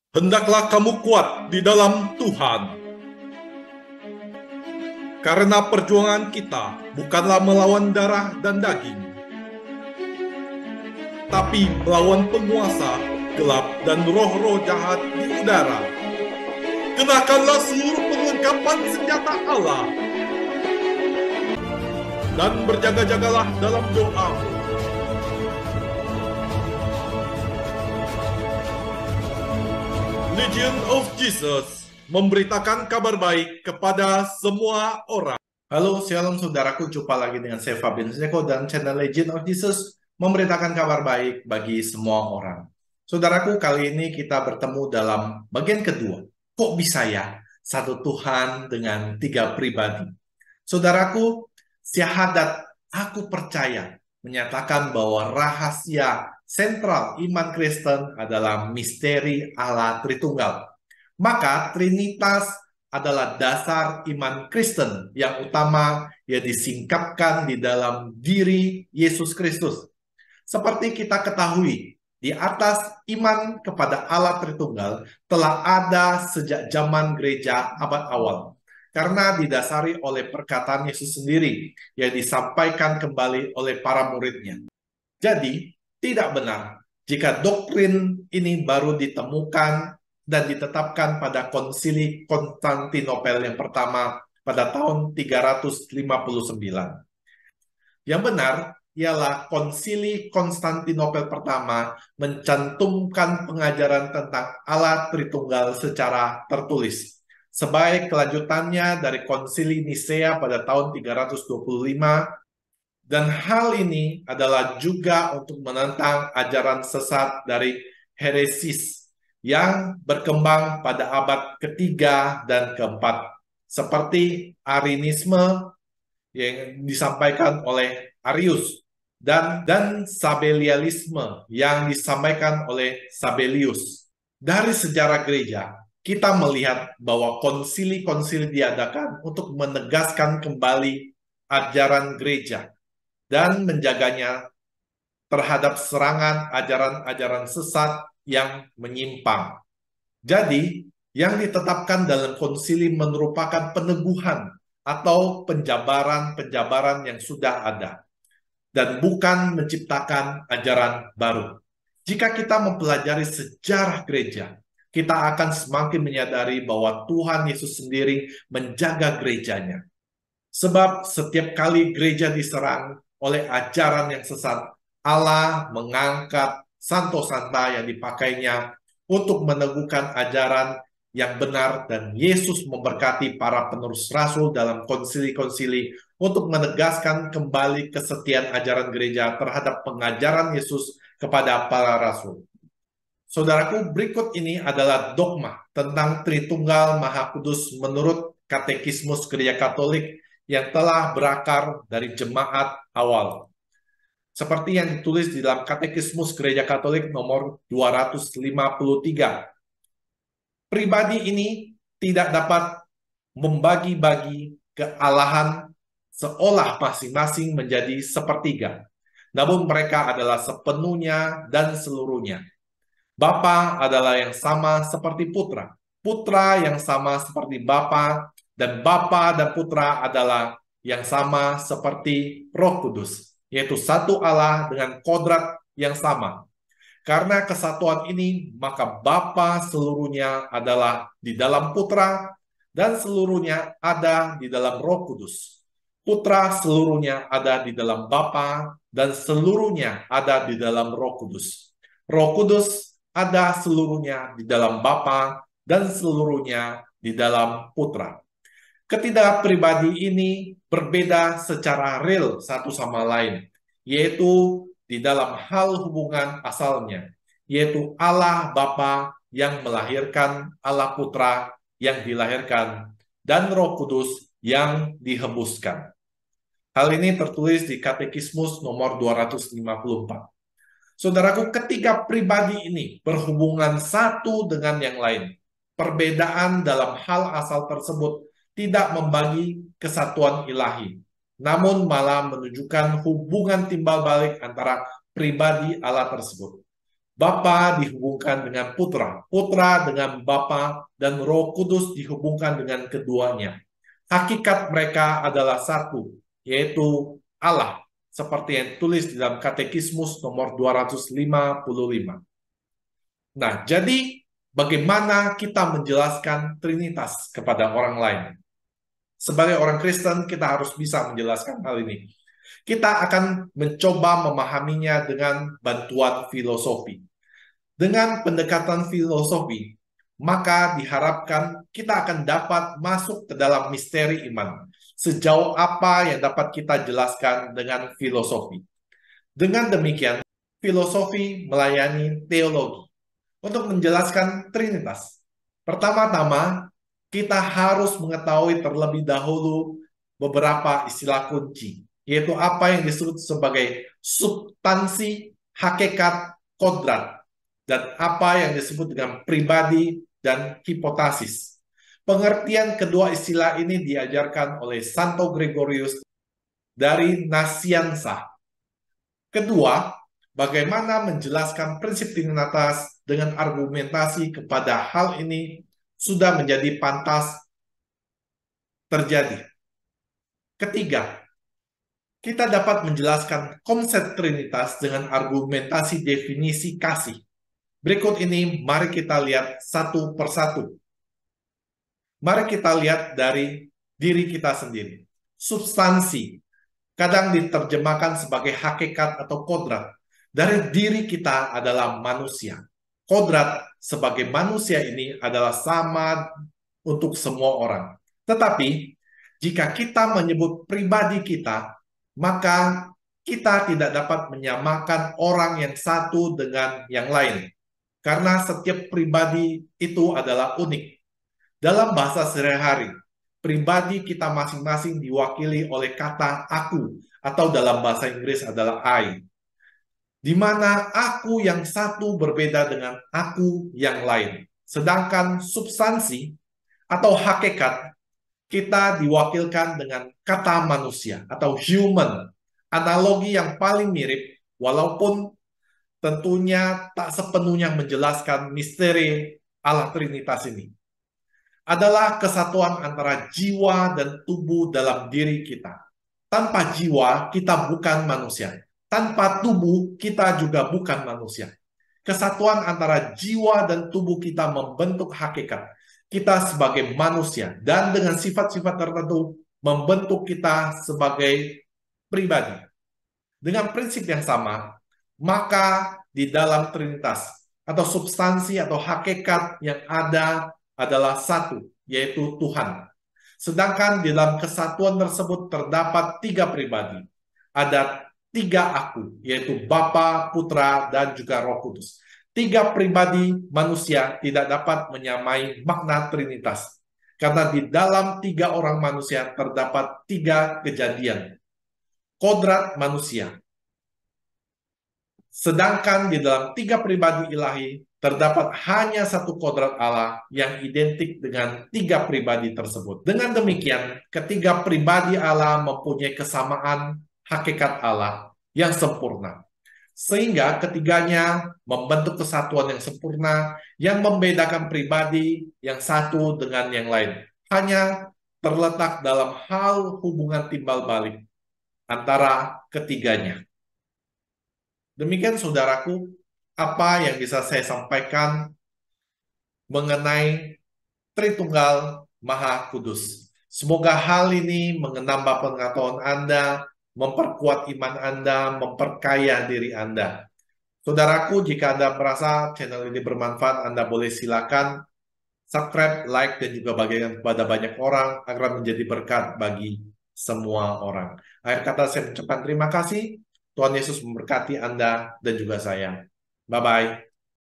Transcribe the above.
Hendaklah kamu kuat di dalam Tuhan. Karena perjuangan kita bukanlah melawan darah dan daging, tapi melawan penguasa gelap dan roh-roh jahat di udara. Kenakanlah seluruh perlengkapan senjata Allah dan berjaga-jagalah dalam doa. Legion of Jesus memberitakan kabar baik kepada semua orang. Halo, shalom saudaraku, jumpa lagi dengan saya Fabian Seko dan channel Legion of Jesus memberitakan kabar baik bagi semua orang. Saudaraku, kali ini kita bertemu dalam bagian kedua. Kok bisa ya satu Tuhan dengan tiga pribadi? Saudaraku, syahadat aku percaya menyatakan bahwa rahasia sentral iman Kristen adalah misteri Allah Tritunggal. Maka Trinitas adalah dasar iman Kristen yang utama yang disingkapkan di dalam diri Yesus Kristus. Seperti kita ketahui, di atas iman kepada Allah Tritunggal telah ada sejak zaman gereja abad awal. Karena didasari oleh perkataan Yesus sendiri yang disampaikan kembali oleh para muridnya. Jadi, tidak benar jika doktrin ini baru ditemukan dan ditetapkan pada konsili Konstantinopel yang pertama pada tahun 359. Yang benar ialah konsili Konstantinopel pertama mencantumkan pengajaran tentang Allah Tritunggal secara tertulis. Sebagai kelanjutannya dari konsili Nisea pada tahun 325, dan hal ini adalah juga untuk menentang ajaran sesat dari heresis yang berkembang pada abad ketiga dan keempat, seperti Arianisme yang disampaikan oleh Arius dan Sabellianisme yang disampaikan oleh Sabellius. Dari sejarah gereja, kita melihat bahwa konsili-konsili diadakan untuk menegaskan kembali ajaran gereja dan menjaganya terhadap serangan ajaran-ajaran sesat yang menyimpang. Jadi, yang ditetapkan dalam konsili merupakan peneguhan atau penjabaran-penjabaran yang sudah ada, dan bukan menciptakan ajaran baru. Jika kita mempelajari sejarah gereja, kita akan semakin menyadari bahwa Tuhan Yesus sendiri menjaga gerejanya. Sebab setiap kali gereja diserang oleh ajaran yang sesat, Allah mengangkat Santo Santa yang dipakainya untuk meneguhkan ajaran yang benar, dan Yesus memberkati para penerus rasul dalam konsili-konsili untuk menegaskan kembali kesetiaan ajaran gereja terhadap pengajaran Yesus kepada para rasul. Saudaraku, berikut ini adalah dogma tentang Tritunggal Maha Kudus menurut Katekismus Gereja Katolik yang telah berakar dari jemaat awal. Seperti yang ditulis di dalam Katekismus Gereja Katolik nomor 253. Pribadi ini tidak dapat membagi-bagi kealahan seolah masing-masing menjadi sepertiga. Namun mereka adalah sepenuhnya dan seluruhnya. Bapa adalah yang sama seperti Putra, Putra yang sama seperti Bapa, dan Bapa dan Putra adalah yang sama seperti Roh Kudus, yaitu satu Allah dengan kodrat yang sama. Karena kesatuan ini, maka Bapa seluruhnya adalah di dalam Putra, dan seluruhnya ada di dalam Roh Kudus. Putra seluruhnya ada di dalam Bapa, dan seluruhnya ada di dalam Roh Kudus. Roh Kudus ada seluruhnya di dalam Bapa dan seluruhnya di dalam Putra. Ketiga pribadi ini berbeda secara real satu sama lain, yaitu di dalam hal hubungan asalnya, yaitu Allah Bapa yang melahirkan Allah Putra yang dilahirkan, dan Roh Kudus yang dihembuskan. Hal ini tertulis di Katekismus nomor 254. Saudaraku, ketiga pribadi ini berhubungan satu dengan yang lain. Perbedaan dalam hal asal tersebut tidak membagi kesatuan ilahi, namun malah menunjukkan hubungan timbal balik antara pribadi Allah tersebut. Bapa dihubungkan dengan Putra, Putra dengan Bapa, dan Roh Kudus dihubungkan dengan keduanya. Hakikat mereka adalah satu, yaitu Allah, seperti yang tulis di dalam Katekismus nomor 255. Nah, jadi bagaimana kita menjelaskan Trinitas kepada orang lain? Sebagai orang Kristen, kita harus bisa menjelaskan hal ini. Kita akan mencoba memahaminya dengan bantuan filosofi. Dengan pendekatan filosofi, maka diharapkan kita akan dapat masuk ke dalam misteri iman. Sejauh apa yang dapat kita jelaskan dengan filosofi. Dengan demikian, filosofi melayani teologi untuk menjelaskan Trinitas. Pertama-tama, kita harus mengetahui terlebih dahulu beberapa istilah kunci, yaitu apa yang disebut sebagai substansi, hakikat, kodrat, dan apa yang disebut dengan pribadi dan hipotasis. Pengertian kedua istilah ini diajarkan oleh Santo Gregorius dari Nasianza. Kedua, bagaimana menjelaskan prinsip Trinitas dengan argumentasi kepada hal ini sudah menjadi pantas terjadi. Ketiga, kita dapat menjelaskan konsep Trinitas dengan argumentasi definisi kasih. Berikut ini, mari kita lihat satu persatu. Mari kita lihat dari diri kita sendiri. Substansi, kadang diterjemahkan sebagai hakikat atau kodrat. Dari diri kita adalah manusia. Kodrat sebagai manusia ini adalah sama untuk semua orang. Tetapi, jika kita menyebut pribadi kita, maka kita tidak dapat menyamakan orang yang satu dengan yang lain. Karena setiap pribadi itu adalah unik. Dalam bahasa sehari-hari, pribadi kita masing-masing diwakili oleh kata aku, atau dalam bahasa Inggris adalah I. Di mana aku yang satu berbeda dengan aku yang lain. Sedangkan substansi atau hakikat kita diwakilkan dengan kata manusia atau human. Analogi yang paling mirip, walaupun tentunya tak sepenuhnya menjelaskan misteri Allah Trinitas ini, adalah kesatuan antara jiwa dan tubuh dalam diri kita. Tanpa jiwa, kita bukan manusia. Tanpa tubuh, kita juga bukan manusia. Kesatuan antara jiwa dan tubuh kita membentuk hakikat kita sebagai manusia, dan dengan sifat-sifat tertentu membentuk kita sebagai pribadi. Dengan prinsip yang sama, maka di dalam Trinitas atau substansi atau hakikat yang ada adalah satu, yaitu Tuhan. Sedangkan di dalam kesatuan tersebut terdapat tiga pribadi. Ada tiga aku, yaitu Bapa, Putra, dan juga Roh Kudus. Tiga pribadi manusia tidak dapat menyamai makna Trinitas. Karena di dalam tiga orang manusia terdapat tiga kejadian. Kodrat manusia. Sedangkan di dalam tiga pribadi ilahi terdapat hanya satu kodrat Allah yang identik dengan tiga pribadi tersebut. Dengan demikian, ketiga pribadi Allah mempunyai kesamaan hakikat Allah yang sempurna. Sehingga ketiganya membentuk kesatuan yang sempurna yang membedakan pribadi yang satu dengan yang lain. Hanya terletak dalam hal hubungan timbal balik antara ketiganya. Demikian saudaraku, apa yang bisa saya sampaikan mengenai Tritunggal Maha Kudus. Semoga hal ini menambah pengetahuan Anda, memperkuat iman Anda, memperkaya diri Anda. Saudaraku, jika Anda merasa channel ini bermanfaat, Anda boleh silakan subscribe, like, dan juga bagikan kepada banyak orang agar menjadi berkat bagi semua orang. Akhir kata saya mengucapkan terima kasih. Tuhan Yesus memberkati Anda dan juga saya. Bye-bye.